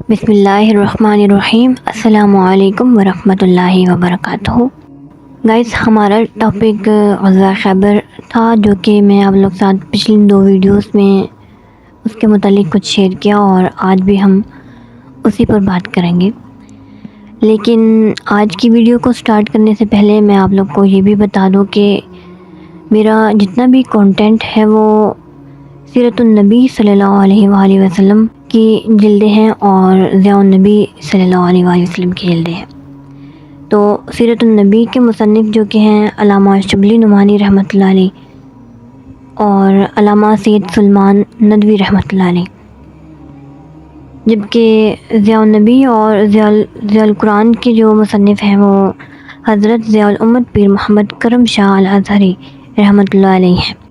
بسم اللہ الرحمن الرحیم۔ السلام علیکم ورحمۃ اللہ وبرکاتہ۔ گائز، ہمارا ٹاپک غزوہ خیبر تھا، جو کہ میں آپ لوگ ساتھ پچھلی 2 ویڈیوز میں اس کے متعلق کچھ شیئر کیا، اور آج بھی ہم اسی پر بات کریں گے۔ لیکن آج کی ویڈیو کو سٹارٹ کرنے سے پہلے میں آپ لوگ کو یہ بھی بتا دوں کہ میرا جتنا بھی کنٹینٹ ہے وہ سیرت النبی صلی اللہ علیہ وآلہ وسلم کی جلدیں ہیں اور ضیاء النبی صلی اللہ علیہ وآلہ وسلم کی جلدیں ہیں۔ تو سیرت النبی کے مصنف جو کہ ہیں علامہ شبلی نعمانی رحمۃ اللہ علیہ اور علامہ سید سلمان ندوی رحمۃ اللہ علیہ، جبکہ ضیاء النبی اور ضیاء القرآن کے جو مصنف ہیں وہ حضرت ضیاء الامت پیر محمد کرم شاہ الازہری رحمۃ اللہ علیہ ہیں۔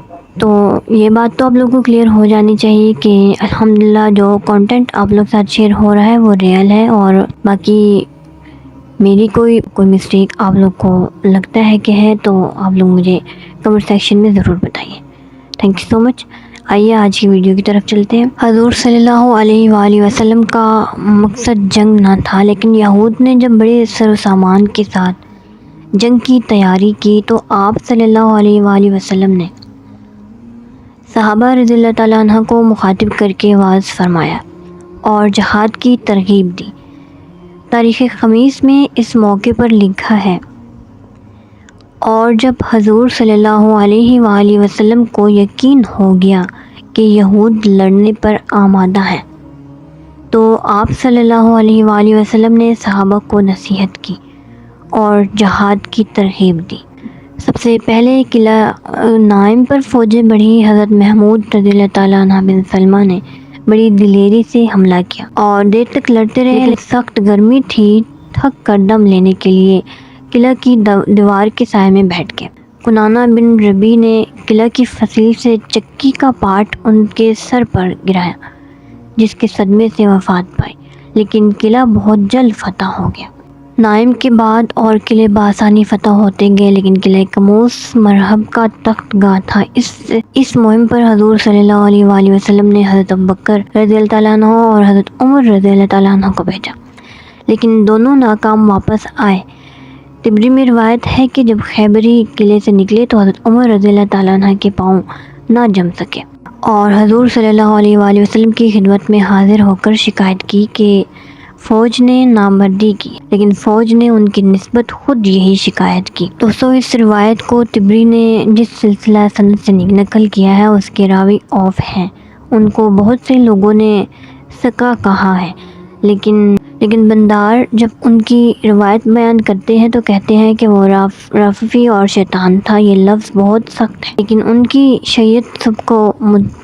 تو یہ بات تو آپ لوگوں کو کلیئر ہو جانی چاہیے کہ الحمدللہ جو کنٹینٹ آپ لوگ ساتھ شیئر ہو رہا ہے وہ ریئل ہے، اور باقی میری کوئی مسٹیک آپ لوگ کو لگتا ہے کہ ہے تو آپ لوگ مجھے کمنٹ سیکشن میں ضرور بتائیے۔ تھینک یو سو مچ۔ آئیے آج کی ویڈیو کی طرف چلتے ہیں۔ حضور صلی اللہ علیہ وآلہ وسلم کا مقصد جنگ نہ تھا، لیکن یہود نے جب بڑے سر و سامان کے ساتھ جنگ کی تیاری کی تو آپ صلی اللہ علیہ وآلہ وسلم نے صحابہ رضی اللہ تعالیٰ عنہ کو مخاطب کر کے واعظ فرمایا اور جہاد کی ترغیب دی۔ تاریخ خمیس میں اس موقع پر لکھا ہے، اور جب حضور صلی اللہ علیہ وآلہ وسلم کو یقین ہو گیا کہ یہود لڑنے پر آمادہ ہیں تو آپ صلی اللہ علیہ وآلہ وسلم نے صحابہ کو نصیحت کی اور جہاد کی ترغیب دی۔ سب سے پہلے قلعہ نائم پر فوجیں بڑھی۔ حضرت محمود رضی اللہ تعالیٰ عنہ بن سلمہ نے بڑی دلیری سے حملہ کیا اور دیر تک لڑتے رہے، لیکن سخت گرمی تھی، تھک کر دم لینے کے لیے قلعہ کی دیوار کے سائے میں بیٹھ گئے۔ کنانہ بن ربیع نے قلعہ کی فصیل سے چکی کا پارٹ ان کے سر پر گرایا، جس کے صدمے سے وفات پائی، لیکن قلعہ بہت جلد فتح ہو گیا۔ نائم کے بعد اور قلعے بآسانی فتح ہوتے گئے، لیکن قلعہ کموس مرحب کا تخت گاہ تھا۔ اس مہم پر حضور صلی اللہ علیہ وآلہ وسلم نے حضرت ابوبکر رضی اللہ تعالیٰ عنہ اور حضرت عمر رضی اللہ تعالیٰ عنہ کو بھیجا، لیکن دونوں ناکام واپس آئے۔ طبری میں روایت ہے کہ جب خیبری قلعے سے نکلے تو حضرت عمر رضی اللہ تعالیٰ عنہ کے پاؤں نہ جم سکے اور حضور صلی اللہ علیہ وآلہ وسلم کی خدمت میں حاضر ہو کر شکایت کی کہ فوج نے نامردی کی، لیکن فوج نے ان کی نسبت خود یہی شکایت کی۔ دوستو، اس روایت کو طبری نے جس سلسلہ سند سے نقل کیا ہے اس کے راوی اوف ہیں، ان کو بہت سے لوگوں نے سکا کہا ہے، لیکن بندار جب ان کی روایت بیان کرتے ہیں تو کہتے ہیں کہ وہ راففی اور شیطان تھا۔ یہ لفظ بہت سخت ہے، لیکن ان کی شیعت سب کو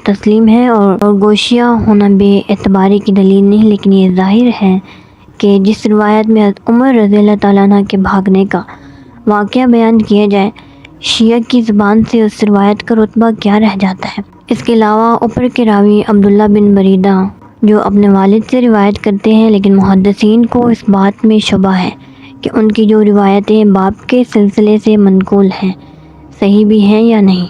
تسلیم ہے اور گوشیہ ہونا بے اعتباری کی دلیل نہیں، لیکن یہ ظاہر ہے کہ جس روایت میں حضرت عمر رضی اللہ تعالیٰ عنہ کے بھاگنے کا واقعہ بیان کیا جائے، شیعہ کی زبان سے اس روایت کا رتبہ کیا رہ جاتا ہے۔ اس کے علاوہ اوپر کے راوی عبداللہ بن بریدہ جو اپنے والد سے روایت کرتے ہیں، لیکن محدثین کو اس بات میں شبہ ہے کہ ان کی جو روایتیں باپ کے سلسلے سے منقول ہیں صحیح بھی ہیں یا نہیں۔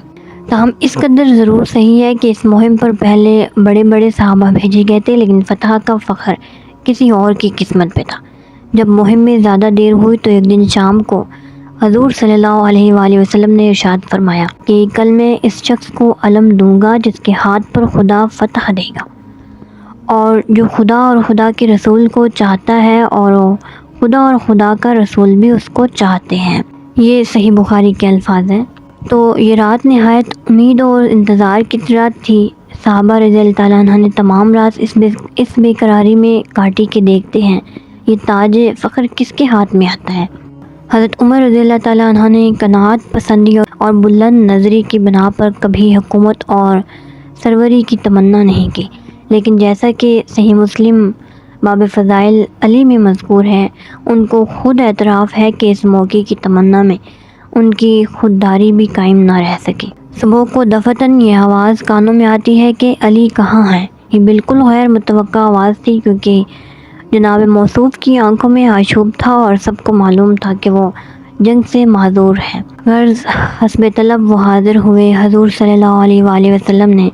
تاہم اس قدر ضرور صحیح ہے کہ اس مہم پر پہلے بڑے بڑے صحابہ بھیجے گئے تھے، لیکن فتح کا فخر کسی اور کی قسمت پہ تھا۔ جب مہم میں زیادہ دیر ہوئی تو ایک دن شام کو حضور صلی اللہ علیہ وآلہ وسلم نے ارشاد فرمایا کہ کل میں اس شخص کو علم دوں گا جس کے ہاتھ پر خدا فتح دے گا، اور جو خدا اور خدا کے رسول کو چاہتا ہے اور خدا اور خدا کا رسول بھی اس کو چاہتے ہیں۔ یہ صحیح بخاری کے الفاظ ہیں۔ تو یہ رات نہایت امید اور انتظار کی رات تھی۔ صحابہ رضی اللہ تعالیٰ عنہ نے تمام رات اس بے قراری میں کاٹی کہ دیکھتے ہیں یہ تاج فخر کس کے ہاتھ میں آتا ہے۔ حضرت عمر رضی اللہ تعالیٰ عنہ نے قناعت پسندی اور بلند نظری کی بنا پر کبھی حکومت اور سروری کی تمنا نہیں کی، لیکن جیسا کہ صحیح مسلم باب فضائل علی میں مذکور ہے، ان کو خود اعتراف ہے کہ اس موقع کی تمنا میں ان کی خودداری بھی قائم نہ رہ سکی۔ صبح کو دفتن یہ آواز کانوں میں آتی ہے کہ علی کہاں ہیں۔ یہ بالکل غیر متوقع آواز تھی، کیونکہ جناب موصوف کی آنکھوں میں آشوب تھا اور سب کو معلوم تھا کہ وہ جنگ سے معذور ہیں۔ غرض حسب طلب وہ حاضر ہوئے۔ حضور صلی اللہ علیہ وآلہ وسلم نے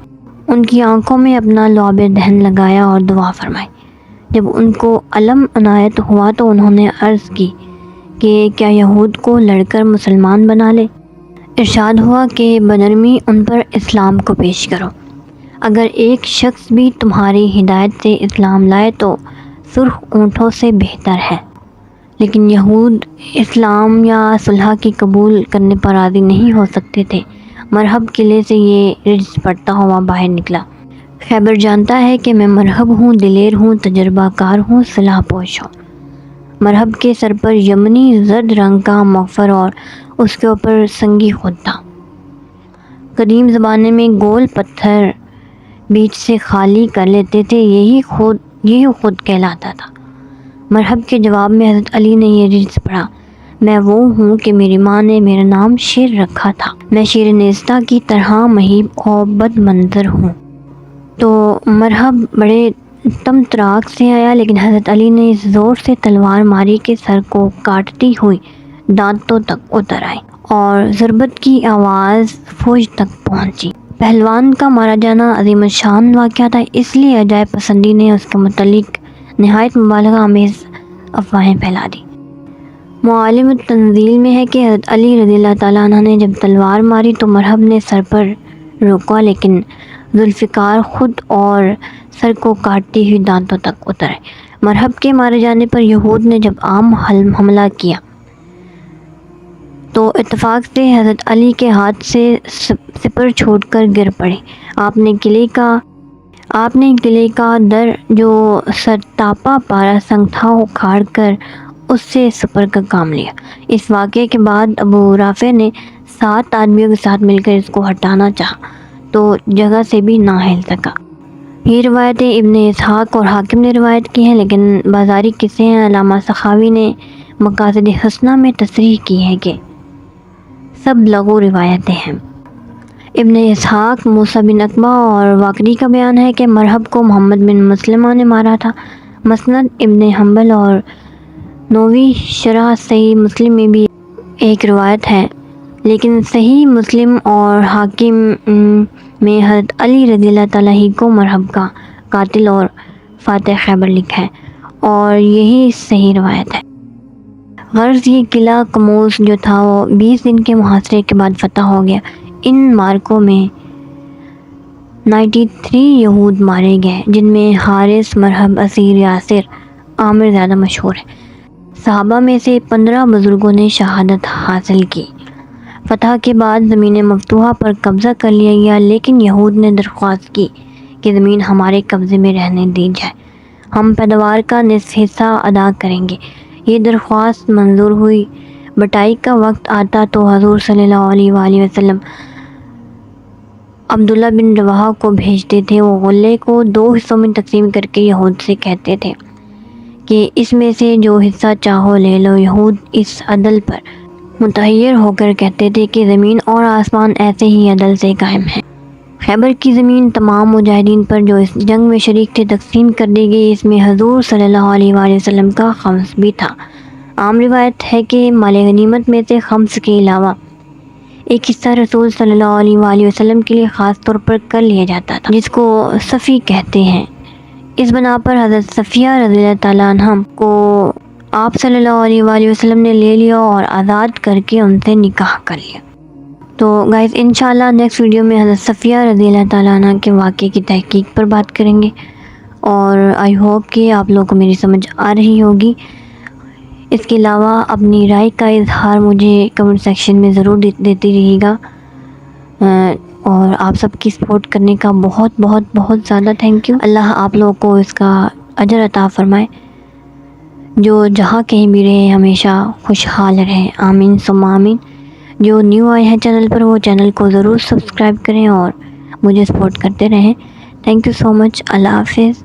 ان کی آنکھوں میں اپنا لعاب دہن لگایا اور دعا فرمائی جب ان کو علم عنایت ہوا تو انہوں نے عرض کی کہ کیا یہود کو لڑ کر مسلمان بنا لے؟ ارشاد ہوا کہ بنرمی ان پر اسلام کو پیش کرو، اگر ایک شخص بھی تمہاری ہدایت سے اسلام لائے تو سرخ اونٹوں سے بہتر ہے۔ لیکن یہود اسلام یا صلح کی قبول کرنے پر راضی نہیں ہو سکتے تھے۔ مرحب قلعے سے یہ رجز پڑتا ہوا باہر نکلا۔ خیبر جانتا ہے کہ میں مرحب ہوں، دلیر ہوں، تجربہ کار ہوں، صلاح پوش ہوں۔ مرحب کے سر پر یمنی زرد رنگ کا مغفر اور اس کے اوپر سنگی خود تھا۔ قدیم زمانے میں گول پتھر بیچ سے خالی کر لیتے تھے، یہی خود کہلاتا تھا۔ مرحب کے جواب میں حضرت علی نے یہ رجز پڑھا، میں وہ ہوں کہ میری ماں نے میرا نام شیر رکھا تھا، میں شیر نیستہ کی طرح مہیب اور بد منظر ہوں۔ تو مرحب بڑے تم تراک سے آیا، لیکن حضرت علی نے اس زور سے تلوار ماری کہ سر کو کاٹتی ہوئی دانتوں تک اتر آئی اور ضربت کی آواز فوج تک پہنچی۔ پہلوان کا مارا جانا عظیم الشان واقعہ تھا، اس لیے عجائب پسندی نے اس کے متعلق نہایت مبالغہ آمیز افواہیں پھیلا دی۔ معالم التنزیل میں ہے کہ حضرت علی رضی اللہ تعالیٰ عنہ نے جب تلوار ماری تو مرحب نے سر پر روکا، لیکن ذوالفقار خود اور سر کو کاٹتی ہوئی دانتوں تک اتر آئے۔ مرحب کے مارے جانے پر یہود نے جب عام حملہ کیا تو اتفاق سے حضرت علی کے ہاتھ سے سپر چھوٹ کر گر پڑے۔ آپ نے قلعے کا در جو سرتاپا پارا سنگ تھا اکھاڑ کر اس سے سپر کا کام لیا۔ اس واقعے کے بعد ابو رافع نے 7 آدمیوں کے ساتھ مل کر اس کو ہٹانا چاہا تو جگہ سے بھی نہ ہل سکا۔ یہ روایتیں ابن اسحاق اور حاکم نے روایت کی ہیں، لیکن بازاری قصے ہیں۔ علامہ سخاوی نے مقاصد حسنہ میں تصریح کی ہے کہ سب لغو روایتیں ہیں۔ ابن اسحاق، موسیٰ بن عقبہ اور واقدی کا بیان ہے کہ مرحب کو محمد بن مسلمہ نے مارا تھا۔ مسند ابن حنبل اور نووی شرح صحیح مسلم میں بھی ایک روایت ہے، لیکن صحیح مسلم اور حاکم میں حضرت علی رضی اللہ تعالیٰ ہی کو مرحب کا قاتل اور فاتح خیبر لکھا ہے اور یہی صحیح روایت ہے۔ غرض یہ قلعہ قموس جو تھا وہ 20 دن کے محاصرے کے بعد فتح ہو گیا۔ ان مارکوں میں 93 یہود مارے گئے، جن میں حارث، مرحب، اسیر، یاسر، عامر زیادہ مشہور ہیں۔ صحابہ میں سے 15 بزرگوں نے شہادت حاصل کی۔ فتح کے بعد زمین مفتوحہ پر قبضہ کر لیا گیا، لیکن یہود نے درخواست کی کہ زمین ہمارے قبضے میں رہنے دی جائے، ہم پیداوار کا نصف حصہ ادا کریں گے۔ یہ درخواست منظور ہوئی۔ بٹائی کا وقت آتا تو حضور صلی اللہ علیہ وآلہ وسلم عبداللہ بن رواحہ کو بھیجتے تھے۔ وہ غلے کو 2 حصوں میں تقسیم کر کے یہود سے کہتے تھے کہ اس میں سے جو حصہ چاہو لے لو۔ یہود اس عدل پر متحیر ہو کر کہتے تھے کہ زمین اور آسمان ایسے ہی عدل سے قائم ہیں۔ خیبر کی زمین تمام مجاہدین پر جو اس جنگ میں شریک تھے تقسیم کر دی گئی، اس میں حضور صلی اللہ علیہ وآلہ وسلم کا خمس بھی تھا۔ عام روایت ہے کہ مال غنیمت میں سے خمس کے علاوہ ایک حصہ رسول صلی اللہ علیہ وآلہ وسلم کے لیے خاص طور پر کر لیا جاتا تھا، جس کو صفی کہتے ہیں۔ اس بنا پر حضرت صفیہ رضی اللہ تعالیٰ عنہ کو آپ صلی اللہ علیہ وآلہ وسلم نے لے لیا اور آزاد کر کے ان سے نکاح کر لیا۔ تو گائز انشاءاللہ نیکسٹ ویڈیو میں حضرت صفیہ رضی اللہ تعالیٰ عنہ کے واقعے کی تحقیق پر بات کریں گے، اور آئی ہوپ کہ آپ لوگوں کو میری سمجھ آ رہی ہوگی۔ اس کے علاوہ اپنی رائے کا اظہار مجھے کمنٹ سیکشن میں ضرور دیتے رہیے گا، اور آپ سب کی سپورٹ کرنے کا بہت بہت بہت زیادہ تھینک یو۔ اللہ آپ لوگوں کو اس کا اجر عطا فرمائے، جو جہاں کہیں بھی رہے ہمیشہ خوشحال رہیں، آمین ثم آمین۔ جو نیو آئے ہیں چینل پر وہ چینل کو ضرور سبسکرائب کریں اور مجھے سپورٹ کرتے رہیں۔ تھینک یو سو مچ۔ اللہ حافظ۔